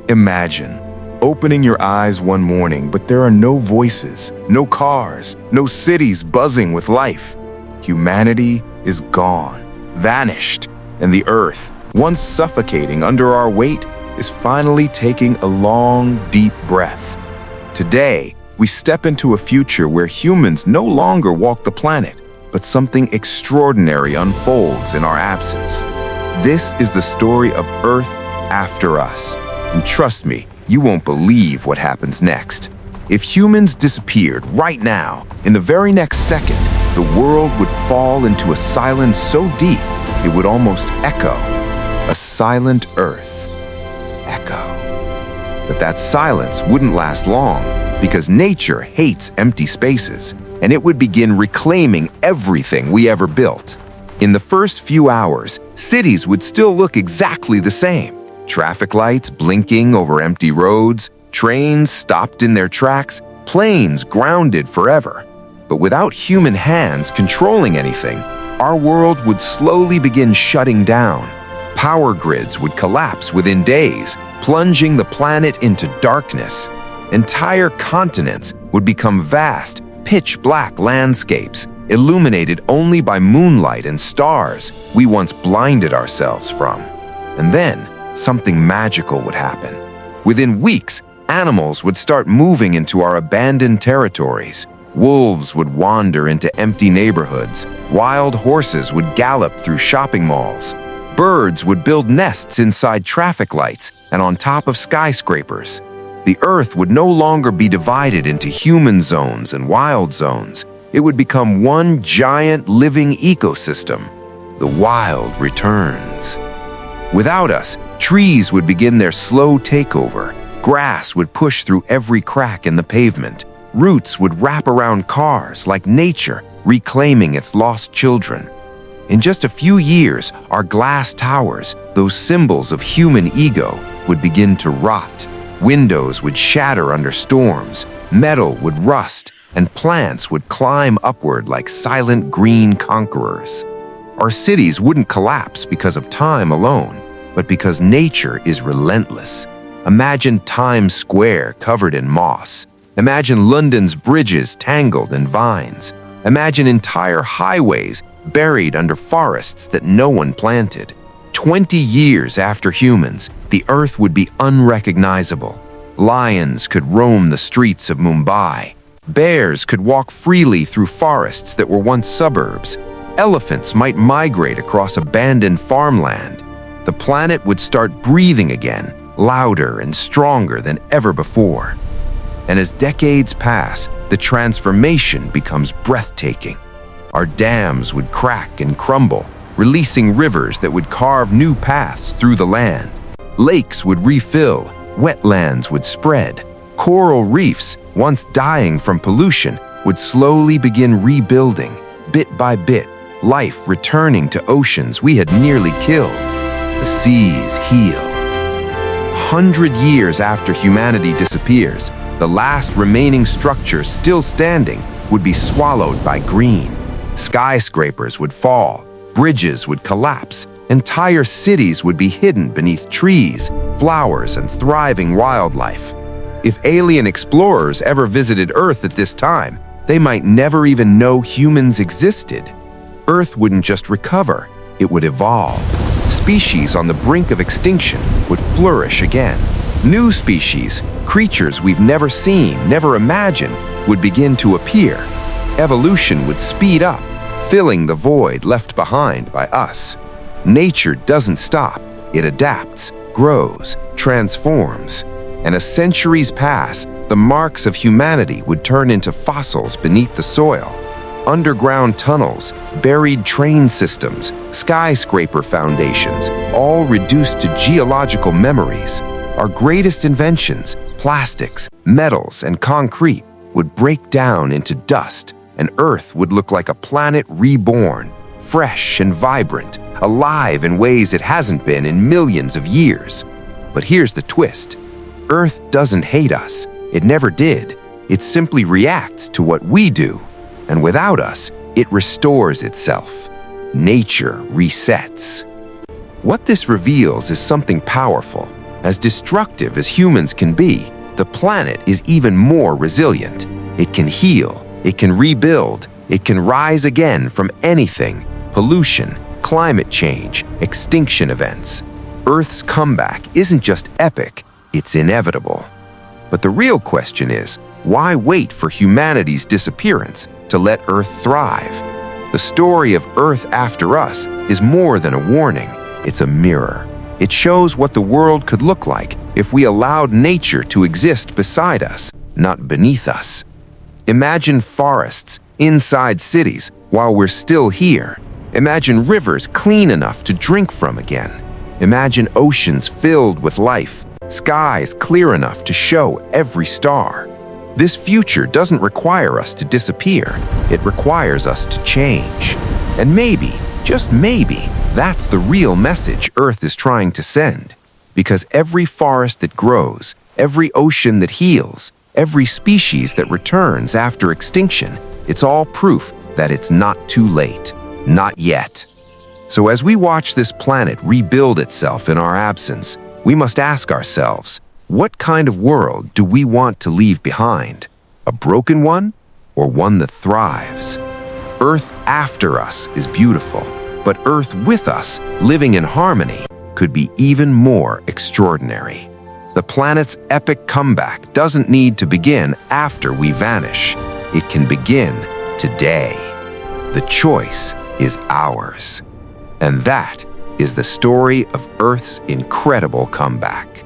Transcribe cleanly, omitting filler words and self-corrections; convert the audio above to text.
Imagine opening your eyes one morning, but there are no voices, no cars, no cities buzzing with life. Humanity is gone, vanished, and the earth, once suffocating under our weight, is finally taking a long, deep breath. Today, we step into a future where humans no longer walk the planet, but something extraordinary unfolds in our absence. This is the story of Earth after us. And trust me, you won't believe what happens next. If humans disappeared right now, in the very next second, the world would fall into a silence so deep, it would almost echo. A silent Earth. Echo. But that silence wouldn't last long, because nature hates empty spaces, and it would begin reclaiming everything we ever built. In the first few hours, cities would still look exactly the same. Traffic lights blinking over empty roads, trains stopped in their tracks, planes grounded forever. But without human hands controlling anything, our world would slowly begin shutting down. Power grids would collapse within days, plunging the planet into darkness. Entire continents would become vast, pitch-black landscapes, illuminated only by moonlight and stars we once blinded ourselves from. And then, something magical would happen. Within weeks, animals would start moving into our abandoned territories. Wolves would wander into empty neighborhoods. Wild horses would gallop through shopping malls. Birds would build nests inside traffic lights and on top of skyscrapers. The earth would no longer be divided into human zones and wild zones. It would become one giant living ecosystem. The wild returns. Without us, trees would begin their slow takeover. Grass would push through every crack in the pavement. Roots would wrap around cars like nature, reclaiming its lost children. In just a few years, our glass towers, those symbols of human ego, would begin to rot. Windows would shatter under storms, metal would rust, and plants would climb upward like silent green conquerors. Our cities wouldn't collapse because of time alone, but because nature is relentless. Imagine Times Square covered in moss. Imagine London's bridges tangled in vines. Imagine entire highways buried under forests that no one planted. 20 years after humans, the earth would be unrecognizable. Lions could roam the streets of Mumbai. Bears could walk freely through forests that were once suburbs. Elephants might migrate across abandoned farmland. The planet would start breathing again, louder and stronger than ever before. And as decades pass, the transformation becomes breathtaking. Our dams would crack and crumble, releasing rivers that would carve new paths through the land. Lakes would refill, wetlands would spread. Coral reefs, once dying from pollution, would slowly begin rebuilding, bit by bit, life returning to oceans we had nearly killed. The seas heal. 100 years after humanity disappears, the last remaining structure still standing would be swallowed by green. Skyscrapers would fall, bridges would collapse, entire cities would be hidden beneath trees, flowers, and thriving wildlife. If alien explorers ever visited Earth at this time, they might never even know humans existed. Earth wouldn't just recover, it would evolve. Species on the brink of extinction would flourish again. New species, creatures we've never seen, never imagined, would begin to appear. Evolution would speed up, filling the void left behind by us. Nature doesn't stop, it adapts, grows, transforms. And as centuries pass, the marks of humanity would turn into fossils beneath the soil. Underground tunnels, buried train systems, skyscraper foundations, all reduced to geological memories. Our greatest inventions, plastics, metals, and concrete, would break down into dust, and Earth would look like a planet reborn, fresh and vibrant, alive in ways it hasn't been in millions of years. But here's the twist. Earth doesn't hate us. It never did. It simply reacts to what we do. And without us, it restores itself. Nature resets. What this reveals is something powerful. As destructive as humans can be, the planet is even more resilient. It can heal, it can rebuild, it can rise again from anything: pollution, climate change, extinction events. Earth's comeback isn't just epic, it's inevitable. But the real question is, why wait for humanity's disappearance to let Earth thrive? The story of Earth After Us is more than a warning, it's a mirror. It shows what the world could look like if we allowed nature to exist beside us, not beneath us. Imagine forests inside cities while we're still here. Imagine rivers clean enough to drink from again. Imagine oceans filled with life, skies clear enough to show every star. This future doesn't require us to disappear. It requires us to change. And maybe, just maybe, that's the real message Earth is trying to send. Because every forest that grows, every ocean that heals, every species that returns after extinction, it's all proof that it's not too late. Not yet. So as we watch this planet rebuild itself in our absence, we must ask ourselves, what kind of world do we want to leave behind? A broken one, or one that thrives? Earth After Us is beautiful, but Earth with us, living in harmony, could be even more extraordinary. The planet's epic comeback doesn't need to begin after we vanish. It can begin today. The choice is ours. And that is the story of Earth's incredible comeback.